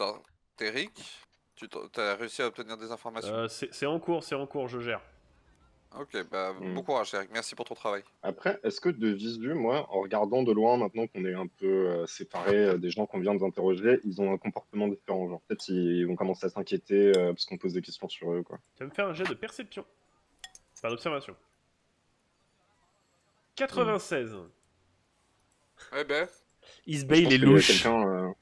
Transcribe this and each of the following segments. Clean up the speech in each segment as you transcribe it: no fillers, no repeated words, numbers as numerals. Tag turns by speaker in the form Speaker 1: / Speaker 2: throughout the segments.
Speaker 1: attends. Téric, t'as réussi à obtenir des informations?
Speaker 2: C'est en cours, je gère.
Speaker 1: Ok, bah bon
Speaker 3: Hmm.
Speaker 1: courage Téric, merci pour ton travail.
Speaker 3: Après, est-ce que de visu, moi, en regardant de loin, maintenant qu'on est un peu séparés des gens qu'on vient d'interroger, ils ont un comportement différent. Genre, peut-être ils vont commencer à s'inquiéter parce qu'on pose des questions sur eux, quoi.
Speaker 2: Tu vas me faire un jet de perception. Enfin, d'observation.
Speaker 3: Hmm.
Speaker 2: 96.
Speaker 1: Eh ben,
Speaker 3: Je
Speaker 2: Isbay, il
Speaker 3: pense
Speaker 2: est
Speaker 3: qu'il y a
Speaker 2: louche.
Speaker 3: quelqu'un.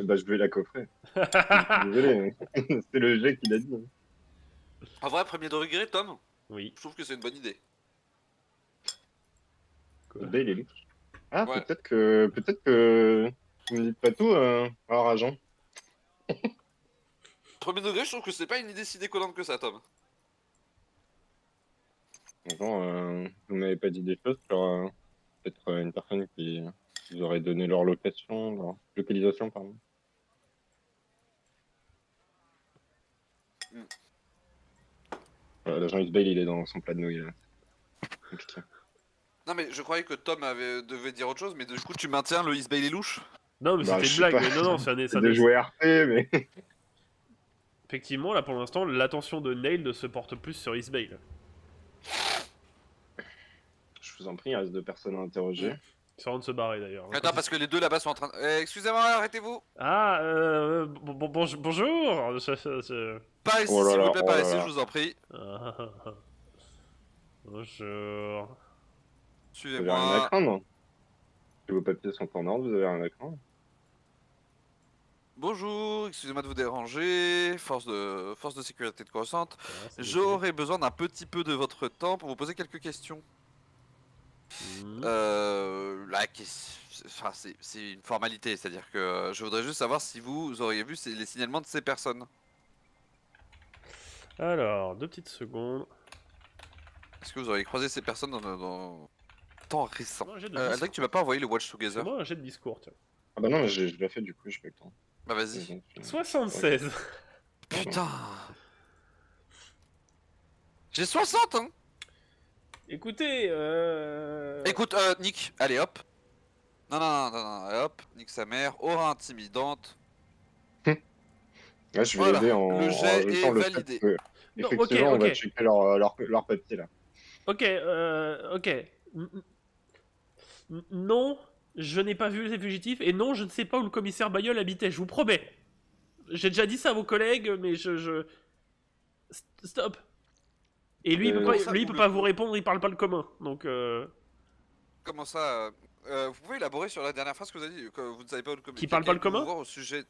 Speaker 3: Bah, je vais la coffrer. Je suis désolé, hein. C'est le jet qu'il a dit, hein.
Speaker 1: en vrai, premier degré, Tom,
Speaker 2: Oui.
Speaker 1: je trouve que c'est une bonne idée.
Speaker 2: Quoi?
Speaker 3: Isbay, il est louche. Ah,
Speaker 1: Ouais.
Speaker 3: peut-être que tu me dis pas tout, alors agent.
Speaker 1: Premier degré, je trouve que c'est pas une idée si déconnante que ça, Tom.
Speaker 3: Genre, vous m'avez pas dit des choses sur peut-être une personne qui vous aurait donné leur localisation, pardon.
Speaker 1: Hmm.
Speaker 3: L'agent Isbay, il est dans son plat de nouilles, là. Compliqué.
Speaker 1: Non mais je croyais que Tom devait dire autre chose, mais du coup tu maintiens le Isbay les louches?
Speaker 2: Non, mais
Speaker 3: Bah,
Speaker 2: c'était
Speaker 3: je
Speaker 2: une
Speaker 3: sais
Speaker 2: blague.
Speaker 3: pas.
Speaker 2: Mais non, c'est un,
Speaker 3: C'est de jouer RP, mais.
Speaker 2: Effectivement, là, pour l'instant, l'attention de Nail se porte plus sur Isbay. Là.
Speaker 3: Je vous en prie, il reste 2 personnes à interroger.
Speaker 2: Ils sont en train de se barrer, d'ailleurs.
Speaker 1: Attends, parce que les deux là-bas sont en train de... excusez-moi, arrêtez-vous!
Speaker 2: Ah, bonjour.
Speaker 1: Par ici,
Speaker 3: Oh là
Speaker 1: s'il vous
Speaker 3: là,
Speaker 1: plaît,
Speaker 3: oh
Speaker 1: par
Speaker 3: là
Speaker 1: ici, je
Speaker 3: là.
Speaker 1: vous en prie.
Speaker 2: Bonjour.
Speaker 3: Vous avez rien à
Speaker 1: Suivez-moi.
Speaker 3: craindre. Si vos papiers sont en ordre, vous avez rien à craindre.
Speaker 1: Bonjour, excusez-moi de vous déranger. Force de sécurité de Coruscant.
Speaker 2: Ah, c'est noté.
Speaker 1: J'aurais besoin d'un petit peu de votre temps pour vous poser quelques questions.
Speaker 2: Mhm.
Speaker 1: La question... Enfin, c'est une formalité, c'est-à-dire que je voudrais juste savoir si vous auriez vu les signalements de ces personnes.
Speaker 2: Alors, 2 petites secondes.
Speaker 1: Est-ce que vous auriez croisé ces personnes dans temps récent?
Speaker 2: Moi, un jet de
Speaker 1: Aldric,
Speaker 2: discours.
Speaker 1: tu m'as pas envoyé le Watch
Speaker 2: C'est
Speaker 1: Together?
Speaker 2: moi un jet de discours, tiens.
Speaker 3: Ah bah non, mais je l'ai fait du coup, j'ai pas eu le temps.
Speaker 1: Bah vas-y.
Speaker 3: Donc,
Speaker 2: 76.
Speaker 1: Putain. J'ai 60 hein.
Speaker 2: Écoutez,
Speaker 1: Écoute, Nick, allez hop. Non, non, non, non, non, allez, hop. Nick sa mère, aura intimidante.
Speaker 3: Ouais, je vais
Speaker 1: Voilà,
Speaker 3: aider
Speaker 1: le
Speaker 3: en
Speaker 1: jet
Speaker 3: rajoutant
Speaker 1: est
Speaker 3: le fait
Speaker 1: validé.
Speaker 3: que,
Speaker 2: Non, ok,
Speaker 3: effectivement, on va
Speaker 2: ok.
Speaker 3: checker leur papier là.
Speaker 2: Ok. Non, je n'ai pas vu les fugitifs, et non, je ne sais pas où le commissaire Bayeul habitait, je vous promets. J'ai déjà dit ça à vos collègues, mais Stop. Et lui,
Speaker 3: Euh,
Speaker 2: il peut pas vous répondre, il parle pas le commun, donc
Speaker 1: Comment ça vous pouvez élaborer sur la dernière phrase que vous avez dit, que vous ne savez pas où le
Speaker 2: Qui
Speaker 1: commissaire.
Speaker 2: parle pas
Speaker 1: Quelqu'un est
Speaker 2: le
Speaker 1: venu vous
Speaker 2: commun.
Speaker 1: voir au sujet...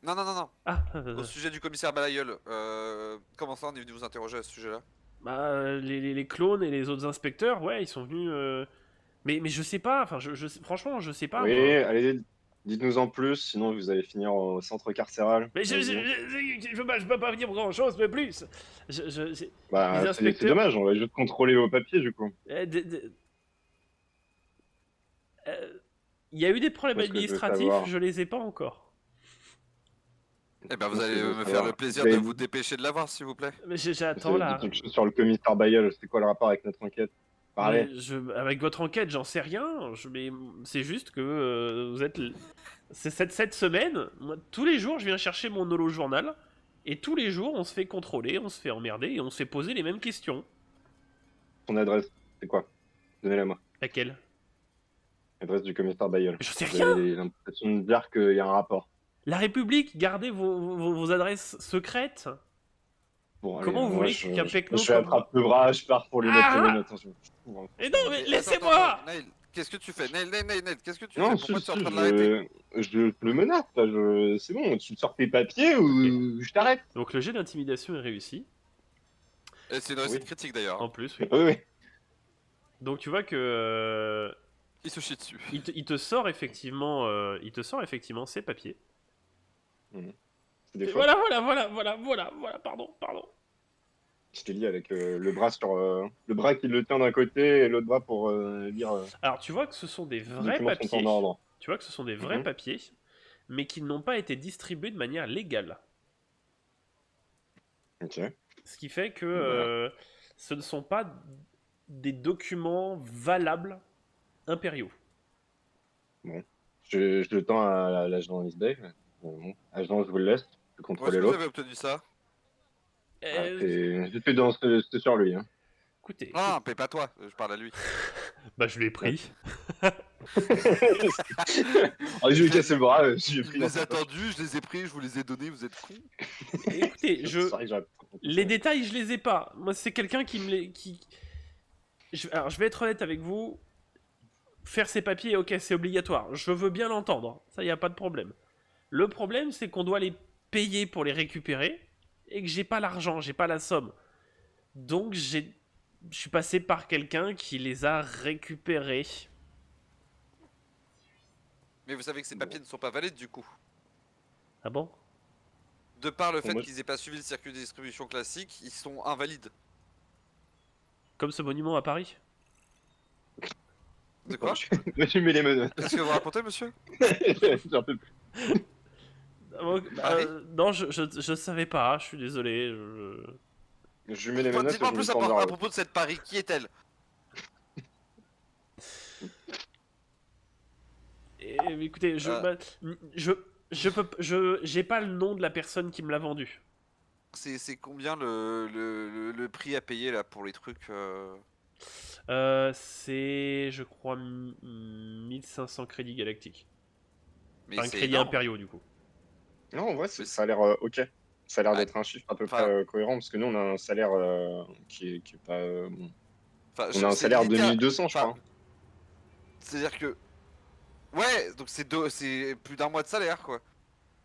Speaker 1: Non, non, non, non.
Speaker 2: Ah,
Speaker 1: Au sujet du commissaire Balayol. Comment ça, on est venu vous interroger à ce sujet-là?
Speaker 2: bah, les clones et les autres inspecteurs, ouais, ils sont venus... Mais je sais pas, enfin, franchement, je sais pas,
Speaker 3: Oui,
Speaker 2: moi.
Speaker 3: allez, dites-nous en plus, sinon vous allez finir au centre carcéral.
Speaker 2: Mais
Speaker 3: Vas-y.
Speaker 2: je peux pas dire grand-chose de plus. Les
Speaker 3: Bah, c'est
Speaker 2: inspecteurs...
Speaker 3: dommage, on va juste contrôler vos papiers du coup.
Speaker 2: Il y a eu des problèmes
Speaker 3: Parce que je veux
Speaker 2: administratifs,
Speaker 3: savoir.
Speaker 2: je les ai pas encore.
Speaker 1: Eh ben,
Speaker 3: Moi,
Speaker 1: vous
Speaker 3: ce que
Speaker 1: allez
Speaker 3: je veux
Speaker 1: me faire le
Speaker 3: savoir.
Speaker 1: plaisir de vous dépêcher de l'avoir, s'il vous plaît.
Speaker 2: Mais j'attends
Speaker 3: Vous avez dit
Speaker 2: là.
Speaker 3: quelque chose sur le commissaire Bayeul, c'est quoi le rapport avec notre enquête? Parlez.
Speaker 2: Mais avec votre enquête, j'en sais rien. Mais c'est juste que vous êtes. C'est cette semaine, moi, tous les jours, je viens chercher mon holo journal. Et tous les jours, on se fait contrôler, on se fait emmerder et on se fait poser les mêmes questions.
Speaker 3: Son adresse, c'est quoi? Donnez-la moi.
Speaker 2: Laquelle?
Speaker 3: L'adresse du commissaire Bayeul.
Speaker 2: Je sais rien.
Speaker 3: J'ai l'impression de dire qu'il y a un rapport.
Speaker 2: La République, gardez vos adresses secrètes.
Speaker 3: Bon, allez,
Speaker 2: Comment vous
Speaker 3: moi
Speaker 2: voulez qu'un pecno
Speaker 3: je
Speaker 2: comme moi...
Speaker 3: attrape le bras, je pars pour lui mettre les
Speaker 2: Ah!
Speaker 3: menottes. Attention.
Speaker 2: Mais non, mais
Speaker 1: Ok,
Speaker 2: laissez-moi!
Speaker 1: attends, Nail, qu'est-ce que tu fais? Nail, qu'est-ce que tu
Speaker 3: Non,
Speaker 1: fais?
Speaker 3: si,
Speaker 1: Pourquoi tu es en
Speaker 3: si,
Speaker 1: train de l'arrêter?
Speaker 3: je le menace, là, c'est bon, tu sors tes papiers ou je t'arrête.
Speaker 2: Donc le jet d'intimidation est réussi.
Speaker 1: Et c'est une réussite
Speaker 3: Oui.
Speaker 1: critique d'ailleurs.
Speaker 2: En plus, oui.
Speaker 3: Oui, oui.
Speaker 2: Donc tu vois que
Speaker 1: Il se chie dessus.
Speaker 2: il te sort effectivement, ses papiers.
Speaker 3: C'est des
Speaker 2: Et
Speaker 3: fois.
Speaker 2: voilà, pardon.
Speaker 3: Je t'ai dit avec le bras le bras qui le tient d'un côté et l'autre bras pour dire
Speaker 2: Alors tu vois que ce sont des
Speaker 3: les
Speaker 2: vrais
Speaker 3: documents sont
Speaker 2: papiers.
Speaker 3: en ordre.
Speaker 2: Tu vois que ce sont des vrais
Speaker 3: Mhm.
Speaker 2: papiers, mais qui n'ont pas été distribués de manière légale.
Speaker 3: Ok.
Speaker 2: Ce qui fait que
Speaker 3: Voilà.
Speaker 2: ce ne sont pas des documents valables impériaux.
Speaker 3: Bon. Je le tends à l'agent Isbay. Bon, agent, je vous le laisse. Je peux
Speaker 1: Où est-ce
Speaker 3: contrôler
Speaker 1: que vous
Speaker 3: l'autre.
Speaker 1: avez obtenu ça?
Speaker 3: Ah,
Speaker 2: Euh,
Speaker 3: j'étais dans c'est sur lui. Hein.
Speaker 2: écoutez,
Speaker 1: Ah, paye pas toi, je parle à lui.
Speaker 2: bah je l'ai pris.
Speaker 3: Oh, je lui ai cassé le bras, je lui ai
Speaker 1: Il
Speaker 3: pris
Speaker 1: me
Speaker 3: dans
Speaker 1: les a
Speaker 3: sa poche.
Speaker 1: tendus, je les ai pris, je vous les ai donnés, vous êtes cons.
Speaker 2: Écoutez,
Speaker 3: C'est vrai que j'aurais pu prendre
Speaker 2: les
Speaker 3: ça.
Speaker 2: détails, je les ai pas. Moi, c'est quelqu'un qui me les. Alors, je vais être honnête avec vous. Faire ses papiers, ok, c'est obligatoire. Je veux bien l'entendre. Ça, y a pas de problème. Le problème, c'est qu'on doit les payer pour les récupérer et que j'ai pas l'argent, j'ai pas la somme. Donc, je suis passé par quelqu'un qui les a récupérés.
Speaker 1: Mais vous savez que ces
Speaker 3: Bon.
Speaker 1: papiers ne sont pas valides du coup.
Speaker 2: Ah bon?
Speaker 1: De par le fait
Speaker 3: Moi,
Speaker 1: qu'ils aient pas suivi le circuit de distribution classique, ils sont invalides.
Speaker 2: Comme ce monument à Paris?
Speaker 1: De quoi?
Speaker 3: je mets les menottes.
Speaker 1: Qu'est-ce que vous racontez, monsieur?
Speaker 3: J'en peux plus.
Speaker 2: Ah bon,
Speaker 1: Paris
Speaker 2: non, je savais pas, je suis désolé.
Speaker 3: Je lui mets les menottes et
Speaker 1: Dites-moi
Speaker 3: je me
Speaker 1: plus
Speaker 3: tourne vers
Speaker 1: à
Speaker 3: l'autre.
Speaker 1: propos de cette Paris, qui est-elle?
Speaker 2: Écoutez, j'ai pas le nom de la personne qui me l'a vendu.
Speaker 1: C'est combien le prix à payer là pour les trucs
Speaker 2: C'est, je crois, 1500 crédits galactiques.
Speaker 1: Mais
Speaker 2: Enfin,
Speaker 1: c'est
Speaker 2: crédits
Speaker 1: énorme.
Speaker 2: impériaux, du coup.
Speaker 3: Non, en vrai,
Speaker 1: Mais
Speaker 3: ça a l'air ok. Ça a l'air
Speaker 1: Ouais.
Speaker 3: d'être un chiffre à peu
Speaker 1: Enfin-
Speaker 3: près cohérent parce que nous, on a un salaire qui est pas. Bon.
Speaker 1: Enfin,
Speaker 3: On a un
Speaker 1: c'est
Speaker 3: salaire de
Speaker 1: littéral-
Speaker 3: 1200, je
Speaker 1: enfin,
Speaker 3: crois.
Speaker 1: C'est-à-dire que. Ouais, donc c'est plus d'un mois de salaire quoi.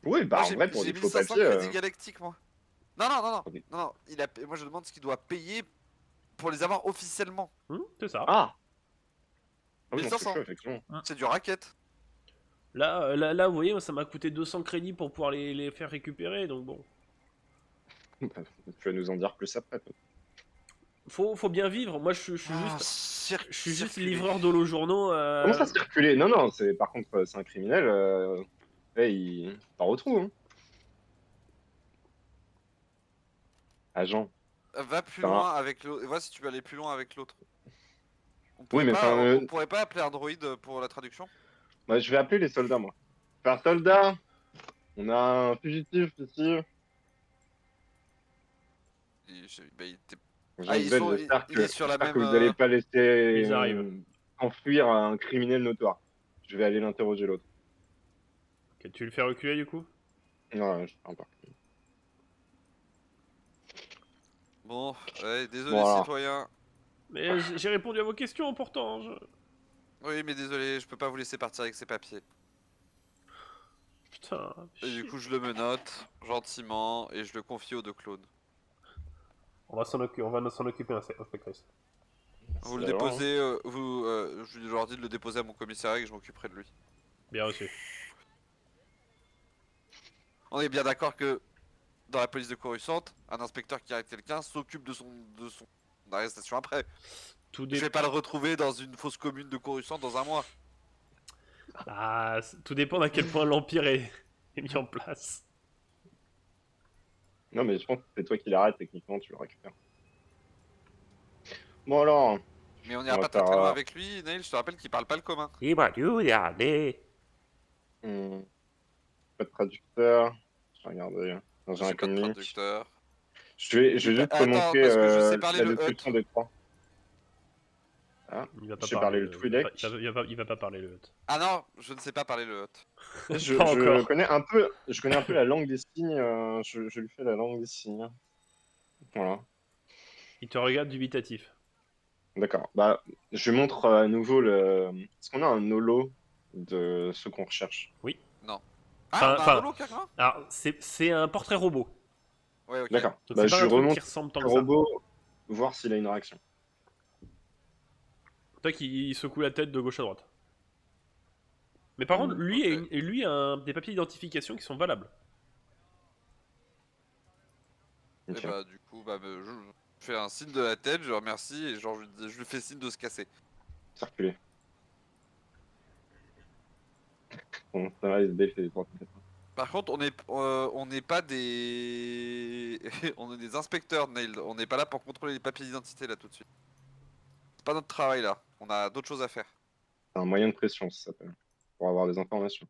Speaker 3: Oui, bah
Speaker 1: Moi
Speaker 3: en vrai, pour
Speaker 1: j'ai
Speaker 3: des faux
Speaker 1: 1500
Speaker 3: papiers.
Speaker 1: crédits galactiques moi. Non, non, non, non.
Speaker 3: Attendez.
Speaker 1: Non, non. Moi je demande ce qu'il doit payer pour les avoir officiellement.
Speaker 2: C'est ça.
Speaker 3: Ah! Ah oui, non, c'est
Speaker 1: 1500.
Speaker 3: chaud, effectivement.
Speaker 1: C'est du racket.
Speaker 2: Là, vous voyez, moi, ça m'a coûté 200 crédits pour pouvoir les faire récupérer, donc bon.
Speaker 3: Tu vas nous en dire plus après. Toi.
Speaker 2: Faut bien vivre. Moi, je suis
Speaker 1: Ah,
Speaker 2: juste
Speaker 1: circuler.
Speaker 2: livreur d'holo-journaux.
Speaker 3: Comment ça circuler? Non, non, c'est par contre, c'est un criminel. Il part au trou. Hein. Agent.
Speaker 1: Va plus
Speaker 3: Enfin,
Speaker 1: loin avec l'autre. Vois si tu peux aller plus loin avec l'autre.
Speaker 3: Oui, mais enfin,
Speaker 1: On pourrait pas appeler Android pour la traduction?
Speaker 3: bah, je vais appeler les soldats, moi. Faire soldat, on a un fugitif ici.
Speaker 1: Bah, il était-
Speaker 3: J'espère
Speaker 1: il est sur la
Speaker 3: j'espère que
Speaker 1: même,
Speaker 3: vous n'allez pas laisser
Speaker 2: Ils arrivent.
Speaker 3: enfuir un criminel notoire. Je vais aller l'interroger l'autre.
Speaker 2: Ok, tu le fais reculer, du coup?
Speaker 3: Non, je ne pas.
Speaker 1: Bon, ouais, désolé
Speaker 3: Bon, alors.
Speaker 1: citoyen.
Speaker 2: Mais j'ai répondu à vos questions, pourtant.
Speaker 1: Oui, mais désolé, je peux pas vous laisser partir avec ces papiers.
Speaker 2: Putain.
Speaker 1: Et du coup, je le menote gentiment et je le confie aux deux clones.
Speaker 2: On va s'en occuper, inspectrice.
Speaker 1: Vous le
Speaker 3: C'est alors,
Speaker 1: déposez, je leur dis de le déposer à mon commissariat et que je m'occuperai de lui.
Speaker 2: Bien reçu.
Speaker 1: On est bien d'accord que dans la police de Coruscant, un inspecteur qui arrête quelqu'un s'occupe de son arrestation après.
Speaker 2: Tout
Speaker 1: Je
Speaker 2: dépend.
Speaker 1: vais pas le retrouver dans une fosse commune de Coruscant dans un mois.
Speaker 2: Ah, tout dépend d'à quel point l'Empire est mis en place.
Speaker 3: Non, mais je pense que c'est toi qui l'arrêtes, techniquement, tu le récupères. Bon, alors.
Speaker 1: Mais on ira
Speaker 3: On
Speaker 1: pas
Speaker 3: va
Speaker 1: très très
Speaker 3: faire,
Speaker 1: loin avec lui, Neil, je te rappelle qu'il parle pas le commun.
Speaker 2: Il va lui regarder.
Speaker 3: Pas de traducteur. Je vais regarder. J'ai un
Speaker 1: J'ai pas de
Speaker 3: communique.
Speaker 1: traducteur.
Speaker 3: Je vais juste te
Speaker 1: Attends,
Speaker 3: montrer
Speaker 1: parce que je sais parler
Speaker 3: la
Speaker 1: le
Speaker 3: description
Speaker 1: HUT.
Speaker 3: des trois. Ah,
Speaker 2: Il va
Speaker 3: je
Speaker 2: pas
Speaker 3: sais
Speaker 2: parler
Speaker 3: parler le Twi'lek.
Speaker 2: il va pas parler le HUT.
Speaker 1: Ah non, je ne sais pas parler le HUT.
Speaker 3: Je,
Speaker 2: Pas
Speaker 3: je
Speaker 2: encore.
Speaker 3: connais un peu la langue des signes. Je lui fais la langue des signes. Voilà.
Speaker 2: Il te regarde dubitatif.
Speaker 3: D'accord. Bah, je lui montre à nouveau le. Est-ce qu'on a un holo de ce qu'on recherche?
Speaker 1: Non. Ah, on a
Speaker 2: Enfin,
Speaker 1: un holo carrément?
Speaker 2: Alors, c'est un portrait robot.
Speaker 1: Ouais, ok.
Speaker 3: D'accord.
Speaker 2: Donc
Speaker 3: Bah,
Speaker 2: c'est
Speaker 3: je
Speaker 2: pas un
Speaker 3: lui
Speaker 2: truc qui
Speaker 3: remonte
Speaker 2: ressemble tant
Speaker 3: le
Speaker 2: que ça.
Speaker 3: robot, voir s'il a une réaction.
Speaker 2: Toi qui secoue la tête de gauche à droite. Mais par contre, lui,
Speaker 1: ok.
Speaker 2: lui a des papiers d'identification qui sont valables.
Speaker 1: Et
Speaker 3: Ok.
Speaker 1: bah du coup, je fais un signe de la tête, je le remercie et genre je lui fais signe de se casser.
Speaker 3: Circuler. Bon, ça va, SB fait des trois.
Speaker 1: Par contre, on n'est pas des... on est des inspecteurs, Nailed. On n'est pas là pour contrôler les papiers d'identité là tout de suite. C'est pas notre travail là, on a d'autres choses à faire.
Speaker 3: C'est un moyen de pression, ça s'appelle. Pour avoir des informations.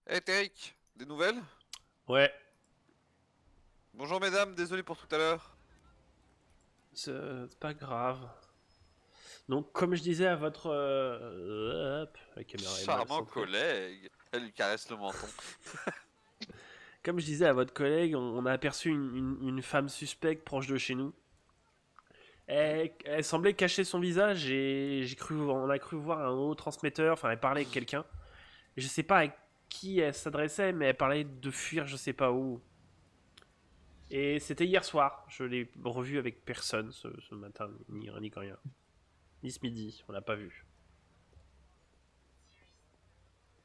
Speaker 1: Hey Tariq, des nouvelles?
Speaker 2: Ouais,
Speaker 1: Bonjour mesdames, désolé pour tout à l'heure.
Speaker 2: c'est pas grave. Donc, comme je disais à votre... hop, la caméra est mal
Speaker 1: Charmant
Speaker 2: centrée.
Speaker 1: collègue. Elle lui caresse le menton.
Speaker 2: Comme je disais à votre collègue, on a aperçu une femme suspecte proche de chez nous. Elle semblait cacher son visage et on a cru voir un haut transmetteur, enfin elle parlait avec quelqu'un. Je sais pas à qui elle s'adressait, mais elle parlait de fuir je sais pas où. Et c'était hier soir, je l'ai revu avec personne ce matin, ni rien. Ni ce midi, on l'a pas vu.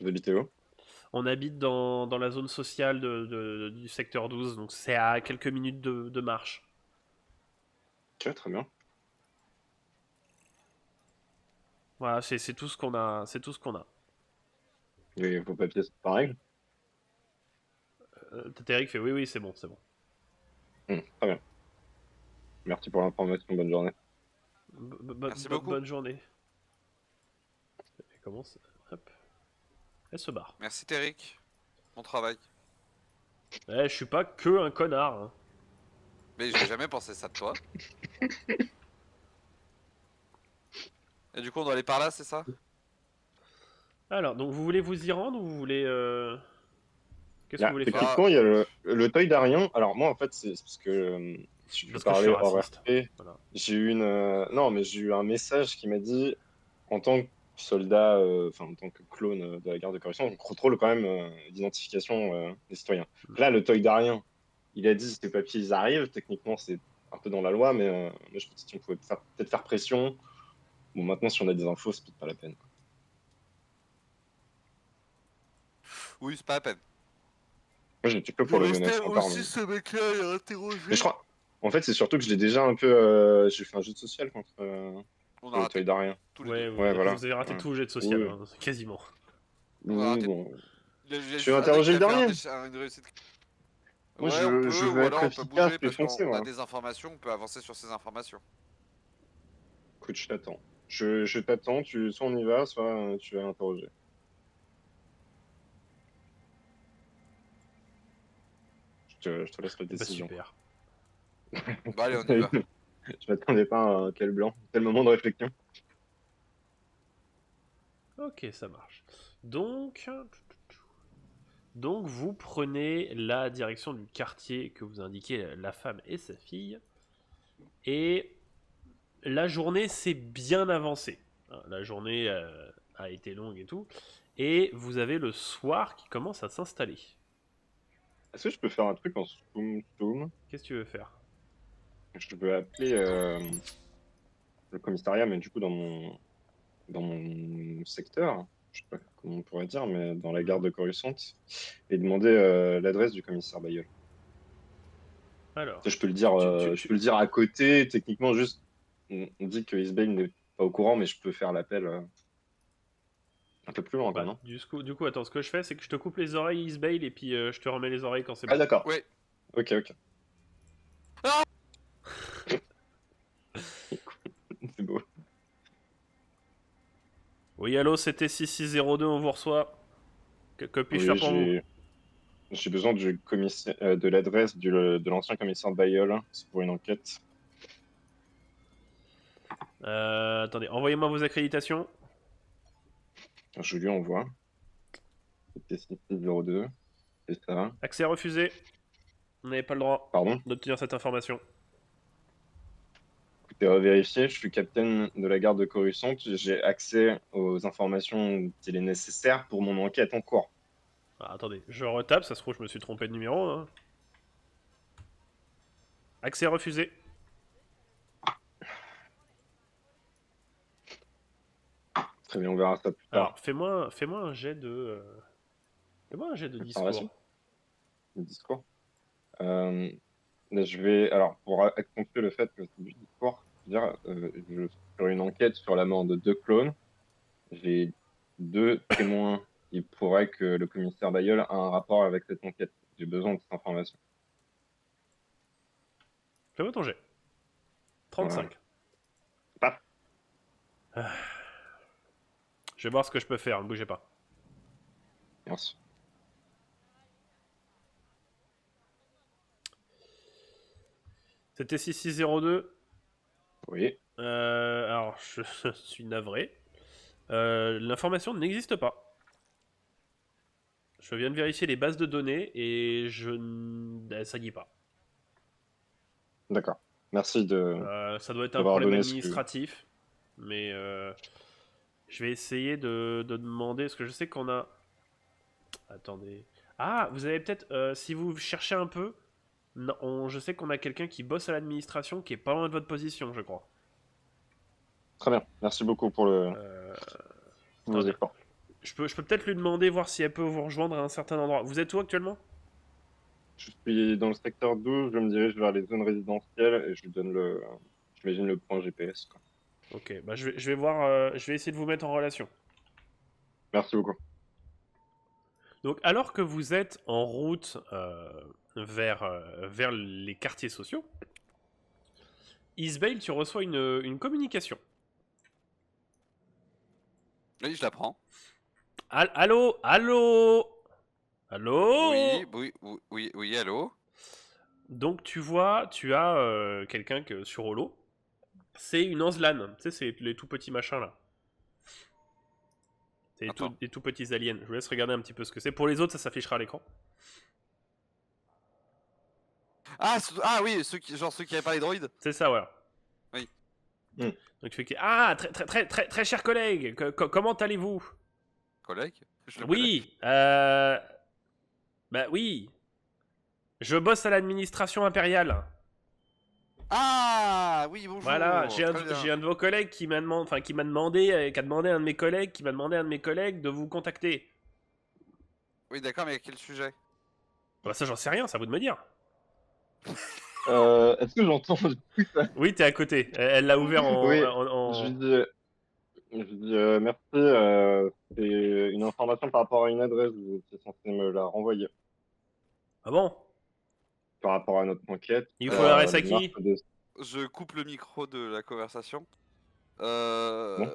Speaker 3: Vous habitez où?
Speaker 2: On habite dans la zone sociale du secteur 12, donc c'est à quelques minutes de marche.
Speaker 3: Ok, très bien.
Speaker 2: Voilà, c'est tout ce qu'on a. C'est tout ce qu'on a.
Speaker 3: Et vos papiers, c'est pareil?
Speaker 2: Tatéric fait oui, oui, c'est bon, c'est bon.
Speaker 3: Très bien. Merci pour l'information, bonne journée.
Speaker 1: Merci beaucoup.
Speaker 2: Bonne journée. Elle commence. Hop. Elle se barre.
Speaker 1: Merci Tariq. Bon travail.
Speaker 2: Je suis pas que un connard. Hein.
Speaker 1: Mais j'ai jamais pensé ça de toi. Et du coup on doit aller par là, c'est ça?
Speaker 2: Alors, donc vous voulez vous y rendre ou vous voulez. Qu'est-ce que vous voulez faire?
Speaker 3: Techniquement, il y a le Toy d'Arien. Alors, moi, en fait, c'est parce que je peux
Speaker 2: Parce que je suis
Speaker 3: parler hors
Speaker 2: raciste.
Speaker 3: RP.
Speaker 2: Voilà.
Speaker 3: J'ai eu non, mais j'ai eu un message qui m'a dit, en tant que soldat, enfin, en tant que clone de la garde de correction, on contrôle quand même l'identification des citoyens. Là, le Toy d'Arien, il a dit, ces papiers, ils arrivent. Techniquement, c'est un peu dans la loi, mais je me suis dit, on pouvait peut-être faire pression. Bon, maintenant, si on a des infos, c'est peut-être pas la peine.
Speaker 1: Oui, c'est pas la peine.
Speaker 3: Moi, j'étais que
Speaker 1: Je
Speaker 3: pour le
Speaker 1: restais
Speaker 3: donation par
Speaker 1: aussi ce mec-là et
Speaker 3: Mais
Speaker 1: interroger.
Speaker 3: je crois, en fait, c'est surtout que je l'ai déjà un peu. J'ai fait un jeu de social contre
Speaker 1: On a
Speaker 3: le Toy
Speaker 1: raté.
Speaker 3: d'Arien.
Speaker 1: Tous les deux.
Speaker 2: Ouais,
Speaker 3: Ouais, voilà.
Speaker 2: vous avez raté
Speaker 3: Ouais.
Speaker 2: tout le jet de social,
Speaker 3: Oui,
Speaker 2: hein, quasiment.
Speaker 1: On a
Speaker 3: oui,
Speaker 1: raté.
Speaker 3: bon.
Speaker 1: Il y a
Speaker 3: Tu veux
Speaker 1: juste Adrien
Speaker 3: interroger
Speaker 1: qui
Speaker 3: le
Speaker 1: a fait
Speaker 3: dernier?
Speaker 1: une réussite.
Speaker 3: Moi,
Speaker 1: Ouais, on
Speaker 3: je
Speaker 1: peut, ou
Speaker 3: veux être
Speaker 1: alors on peut
Speaker 3: efficace
Speaker 1: bouger
Speaker 3: et
Speaker 1: parce
Speaker 3: foncer,
Speaker 1: qu'on a
Speaker 3: moi.
Speaker 1: des informations, on peut avancer sur ces informations.
Speaker 3: Écoute, je t'attends. Je t'attends, soit on y va, soit tu vas l'interroger. Je te laisse la
Speaker 2: Bah
Speaker 3: décision.
Speaker 2: super.
Speaker 1: Bah allez, on y va.
Speaker 3: Je m'attendais pas à un quel blanc, quel moment de réflexion.
Speaker 2: Ok, ça marche. Donc. Donc vous prenez la direction du quartier que vous indiquez la femme et sa fille. Et la journée s'est bien avancée. La journée a été longue et tout. Et vous avez le soir qui commence à s'installer.
Speaker 3: Est-ce que je peux faire un truc en zoom?
Speaker 2: Qu'est-ce que tu veux faire?
Speaker 3: Je peux appeler le commissariat, mais du coup, dans mon secteur, je sais pas comment on pourrait dire, mais dans la gare de Coruscant, et demander l'adresse du commissaire Bayeul. Ça,
Speaker 2: Alors,
Speaker 3: je peux le dire, je peux
Speaker 2: tu-
Speaker 3: le dire à côté, techniquement, juste, on dit que Isbane n'est pas au courant, mais je peux faire l'appel un peu plus loin, quoi,
Speaker 2: bah,
Speaker 3: non?
Speaker 2: du coup, attends, ce que je fais, c'est que je te coupe les oreilles, Isbale, et puis je te remets les oreilles quand c'est
Speaker 3: Ah,
Speaker 2: bon.
Speaker 3: d'accord.
Speaker 1: Ouais.
Speaker 3: Ok, ok.
Speaker 1: Ah
Speaker 3: C'est beau.
Speaker 2: Oui, allô, c'était 6602, on vous reçoit. Que puis-je
Speaker 3: Oui,
Speaker 2: faire pour vous?
Speaker 3: j'ai besoin de l'adresse de l'ancien commissaire Bayeul. C'est pour une enquête.
Speaker 2: Attendez, envoyez-moi vos accréditations.
Speaker 3: Je lui envoie. C'était 6602. C'est ça.
Speaker 2: Accès refusé. Vous n'avez pas le droit
Speaker 3: Pardon.
Speaker 2: d'obtenir cette information.
Speaker 3: Écoutez, vérifier, je suis capitaine de la garde de Coruscant. J'ai accès aux informations qu'il est nécessaire pour mon enquête en cours.
Speaker 2: Ah, attendez, je retape, ça se trouve, je me suis trompé de numéro. Hein. Accès refusé.
Speaker 3: Très bien, on verra ça plus tard.
Speaker 2: Alors, fais-moi un jet de. Fais-moi un jet de
Speaker 3: Observation,
Speaker 2: discours.
Speaker 3: le discours. Euh, je vais, alors, pour accentuer le fait que c'est du discours, je veux dire, je suis sur une enquête sur la mort de 2 clones. J'ai 2 témoins qui pourraient que le commissaire Bayeul a un rapport avec cette enquête. J'ai besoin de cette information.
Speaker 2: Fais-moi ton jet.
Speaker 3: Voilà.
Speaker 2: 35.
Speaker 3: Paf.
Speaker 2: Je vais voir ce que je peux faire, ne bougez pas.
Speaker 3: Merci.
Speaker 2: C'était 6602.
Speaker 3: Oui.
Speaker 2: Alors, je suis navré. L'information n'existe pas. Je viens de vérifier les bases de données et ça n'y est pas.
Speaker 3: D'accord. Merci
Speaker 2: Ça doit être un
Speaker 3: d'avoir
Speaker 2: problème
Speaker 3: donné
Speaker 2: administratif. Mais je vais essayer de demander, parce que je sais qu'on a... Attendez. Ah, vous avez peut-être... si vous cherchez un peu, je sais qu'on a quelqu'un qui bosse à l'administration qui est pas loin de votre position, je crois.
Speaker 3: Très bien. Merci beaucoup pour
Speaker 2: Euh,
Speaker 3: vos
Speaker 2: attendez.
Speaker 3: efforts.
Speaker 2: Je peux peut-être lui demander, voir si elle peut vous rejoindre à un certain endroit. Vous êtes où actuellement?
Speaker 3: Je suis dans le secteur 12, je me dirige vers les zones résidentielles et je lui donne j'imagine le point GPS, quoi.
Speaker 2: Ok, bah je vais voir, je vais essayer de vous mettre en relation.
Speaker 3: Merci beaucoup.
Speaker 2: Donc, alors que vous êtes en route vers les quartiers sociaux, Isbale, tu reçois une communication.
Speaker 1: Oui, je la prends.
Speaker 2: Allô? Allô? Allô?
Speaker 1: Oui, allô.
Speaker 2: Donc, tu vois, tu as quelqu'un sur Holo. C'est une Anzlan. Tu sais, c'est les tout petits machins là. C'est
Speaker 1: Attends.
Speaker 2: des tout petits aliens. Je vous laisse regarder un petit peu ce que c'est. Pour les autres, ça s'affichera à l'écran.
Speaker 1: Ah oui, ceux qui avaient pas les droïdes.
Speaker 2: C'est ça, voilà.
Speaker 1: Oui.
Speaker 3: Mm.
Speaker 2: Donc tu fais que... Ah, très cher collègue, comment allez-vous?
Speaker 1: Collègue. Je le connais.
Speaker 2: Oui, bah oui. Je bosse à l'administration impériale.
Speaker 1: Ah oui, bonjour.
Speaker 2: Voilà,
Speaker 1: Très bien.
Speaker 2: j'ai un de vos collègues qui m'a demandé, qui a demandé à un de mes collègues, de vous contacter.
Speaker 1: Oui, d'accord, mais à quel sujet?
Speaker 2: Bah ça, j'en sais rien, c'est à vous de me dire.
Speaker 3: Est-ce que j'entends depuis ça?
Speaker 2: Oui, t'es à côté. Elle l'a ouvert
Speaker 3: Oui,
Speaker 2: en-
Speaker 3: je lui dis, merci. C'est une information par rapport à une adresse. Vous étiez censé me la renvoyer
Speaker 2: Ah bon?
Speaker 3: par rapport à notre enquête.
Speaker 2: Il faut l'adresse à
Speaker 3: Les
Speaker 2: qui?
Speaker 3: marques de...
Speaker 1: Je coupe le micro de la conversation.
Speaker 3: Bon, je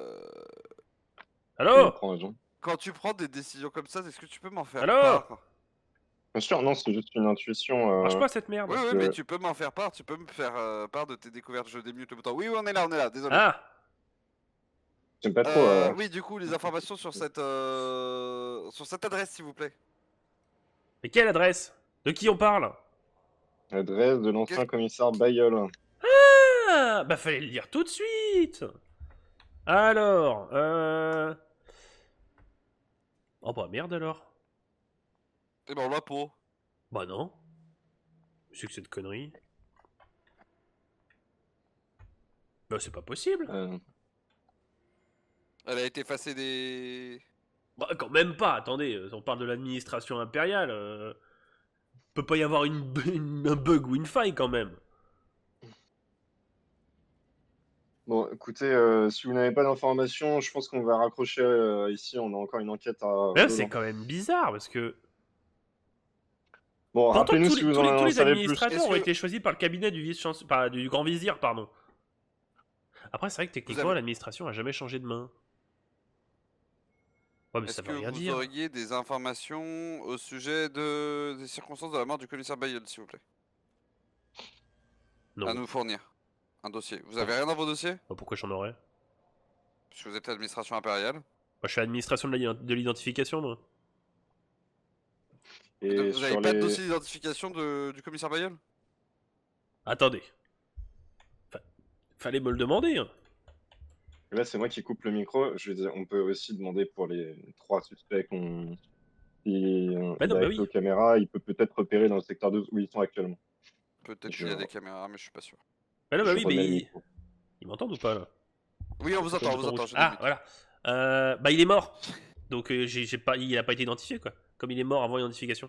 Speaker 2: Allô?
Speaker 3: prends raison.
Speaker 1: Quand tu prends des décisions comme ça, est-ce que tu peux m'en faire
Speaker 2: Allô?
Speaker 1: part?
Speaker 3: Bien sûr, non, c'est juste une intuition.
Speaker 2: Marche pas cette merde.
Speaker 1: Oui,
Speaker 3: que-
Speaker 1: mais tu peux m'en faire part. Tu peux me faire part de tes découvertes. Je démute le bouton. Oui, on est là. Désolé.
Speaker 2: Ah!
Speaker 3: J'aime pas trop.
Speaker 1: Oui, du coup, les informations sur cette adresse, s'il vous plaît.
Speaker 2: Mais quelle adresse? De qui on parle?
Speaker 3: L'adresse de l'ancien
Speaker 1: Qu'est-ce-
Speaker 3: commissaire Bayeul.
Speaker 2: Ah! Bah fallait le dire tout de suite! Alors, Oh bah merde alors.
Speaker 1: Eh ben, on l'a pour.
Speaker 2: Bah non. C'est que cette connerie. Bah c'est pas possible.
Speaker 1: Elle a été effacée des.
Speaker 2: Bah quand même pas, attendez, on parle de l'administration impériale. Peut pas y avoir un bug ou une faille quand même.
Speaker 3: Bon, écoutez, si vous n'avez pas d'informations, je pense qu'on va raccrocher ici. On a encore une enquête à
Speaker 2: Là
Speaker 3: mener.
Speaker 2: c'est quand même bizarre parce que...
Speaker 3: Bon,
Speaker 2: Pourtant
Speaker 3: rappelez-nous si vous en
Speaker 2: tous les
Speaker 3: savez plus.
Speaker 2: administrateurs
Speaker 1: Est-ce
Speaker 2: ont
Speaker 1: que-
Speaker 2: été choisis par le cabinet du du grand vizir, pardon. Après c'est vrai que techniquement
Speaker 1: avez-
Speaker 2: l'administration a jamais changé de main. Ouais mais
Speaker 1: Est-ce
Speaker 2: ça
Speaker 1: que
Speaker 2: veut rien
Speaker 1: vous
Speaker 2: dire.
Speaker 1: auriez des informations au sujet des circonstances de la mort du commissaire Bayeul, s'il vous plaît?
Speaker 2: Non.
Speaker 1: À nous fournir. Un dossier. Vous avez rien dans vos dossiers?
Speaker 2: Bah, pourquoi j'en aurais?
Speaker 1: Puisque vous êtes l'administration impériale.
Speaker 2: Moi je suis à l'administration de l'identification moi.
Speaker 1: Donc,
Speaker 3: Et
Speaker 1: vous avez
Speaker 3: sur
Speaker 1: pas de
Speaker 3: les...
Speaker 1: dossier d'identification du commissaire Bayeul?
Speaker 2: Attendez. Fallait me le demander. Hein.
Speaker 3: Là, c'est moi qui coupe le micro. Je veux dire, on peut aussi demander pour les 3 suspects qu'on... Si
Speaker 2: Bah
Speaker 3: il
Speaker 2: non,
Speaker 3: a
Speaker 2: bah
Speaker 3: accès
Speaker 2: oui.
Speaker 3: aux caméras, il peut peut-être repérer dans le secteur 12 où ils sont actuellement.
Speaker 1: Peut-être
Speaker 3: Je-
Speaker 1: qu'il y a des caméras, mais je suis pas sûr.
Speaker 2: Bah non, bah
Speaker 3: Je
Speaker 2: oui,
Speaker 3: remets le
Speaker 2: mais
Speaker 3: micro.
Speaker 2: ils m'entendent ou pas là?
Speaker 1: Oui, on vous entend, on vous entend. je
Speaker 2: Ah,
Speaker 1: débute.
Speaker 2: voilà. Bah il est mort. Donc j'ai pas, il a pas été identifié quoi. Comme il est mort avant l'identification.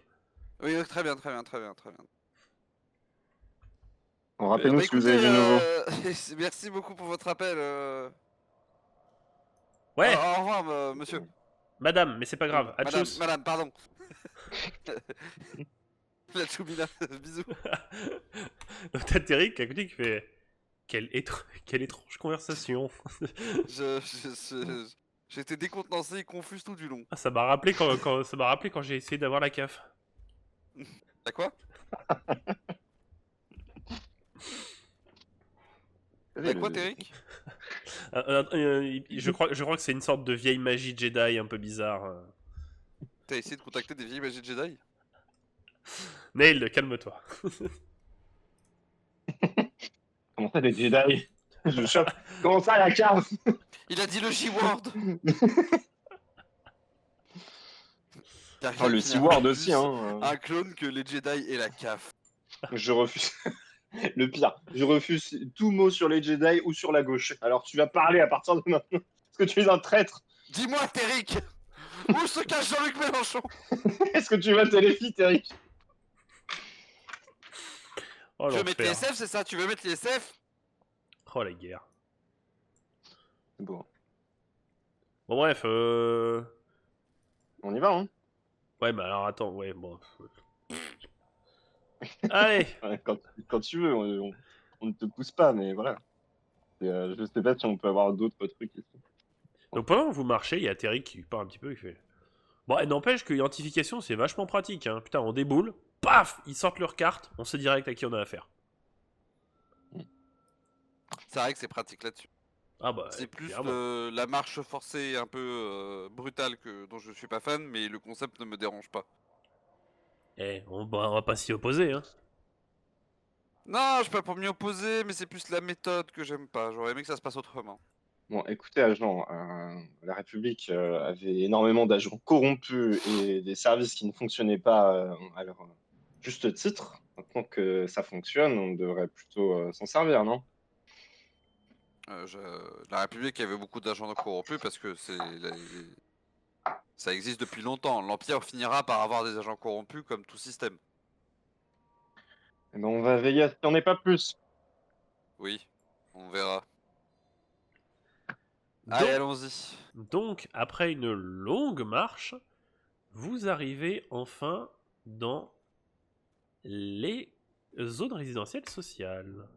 Speaker 1: Oui, très bien.
Speaker 3: Rappelez-nous
Speaker 1: Bah,
Speaker 3: si vous avez du nouveau.
Speaker 1: merci beaucoup pour votre appel.
Speaker 2: Ouais,
Speaker 1: Au revoir, monsieur.
Speaker 2: madame, mais c'est pas grave. Atchous.
Speaker 1: Madame, pardon. La Choubina, bisous.
Speaker 2: Donc t'as Terry qui à côté qui fait. Quelle étrange conversation.
Speaker 1: J'étais décontenancé et confus tout du long.
Speaker 2: Ah, ça m'a rappelé ça m'a rappelé quand j'ai essayé d'avoir la CAF.
Speaker 1: T'as quoi? T'as quoi, Téric?
Speaker 2: Je crois que c'est une sorte de vieille magie Jedi un peu bizarre.
Speaker 1: T'as essayé de contacter des vieilles magies Jedi?
Speaker 2: Nail, calme-toi.
Speaker 3: Comment ça, des Jedi? Je chope. Comment ça, la cave?
Speaker 1: Il a dit le J-word.
Speaker 3: Oh, le C-word aussi, hein.
Speaker 1: Un clone que les Jedi et la CAF.
Speaker 3: Je refuse. Le pire, je refuse tout mot sur les Jedi ou sur la gauche. Alors tu vas parler à partir de maintenant. Est-ce que tu es un traître?
Speaker 1: Dis-moi, Téric, où se cache Jean-Luc Mélenchon?
Speaker 3: Est-ce que tu vas téléphile, Eric?
Speaker 2: Oh,
Speaker 1: Tu veux mettre les
Speaker 2: l'enfer.
Speaker 1: SF, c'est ça? Tu veux mettre les SF?
Speaker 2: Oh, la guerre.
Speaker 3: Bon,
Speaker 2: Bon, bref,
Speaker 3: on y va, hein.
Speaker 2: Ouais, mais alors attends, ouais, bon. Allez!
Speaker 3: Ouais, quand tu veux, on ne te pousse pas, mais voilà. Je sais pas si on peut avoir d'autres trucs ici.
Speaker 2: Donc pendant que vous marchez, il y a Terry qui part un petit peu, il fait... Bon, et n'empêche que l'identification, c'est vachement pratique, hein. Putain, on déboule, paf! Ils sortent leur carte, on sait direct à qui on a affaire.
Speaker 1: C'est vrai que c'est pratique là-dessus.
Speaker 2: Ah bah,
Speaker 1: C'est plus
Speaker 2: clairement.
Speaker 1: la marche forcée un peu brutale dont je suis pas fan, mais le concept ne me dérange pas.
Speaker 2: Eh, on va pas s'y opposer, hein.
Speaker 1: Non, je suis pas pour m'y opposer, mais c'est plus la méthode que j'aime pas. J'aurais aimé que ça se passe autrement.
Speaker 3: Bon, écoutez, agent, la République avait énormément d'agents corrompus et des services qui ne fonctionnaient pas à leur juste titre. Maintenant que ça fonctionne, on devrait plutôt s'en servir, non?
Speaker 1: La République avait beaucoup d'agents corrompus parce que ça existe depuis longtemps. L'Empire finira par avoir des agents corrompus comme tout système.
Speaker 3: Eh ben, on va veiller à ce qu'il n'y en ait pas plus.
Speaker 1: Oui, on verra. Allez, allons-y.
Speaker 2: Donc, après une longue marche, vous arrivez enfin dans les zones résidentielles sociales.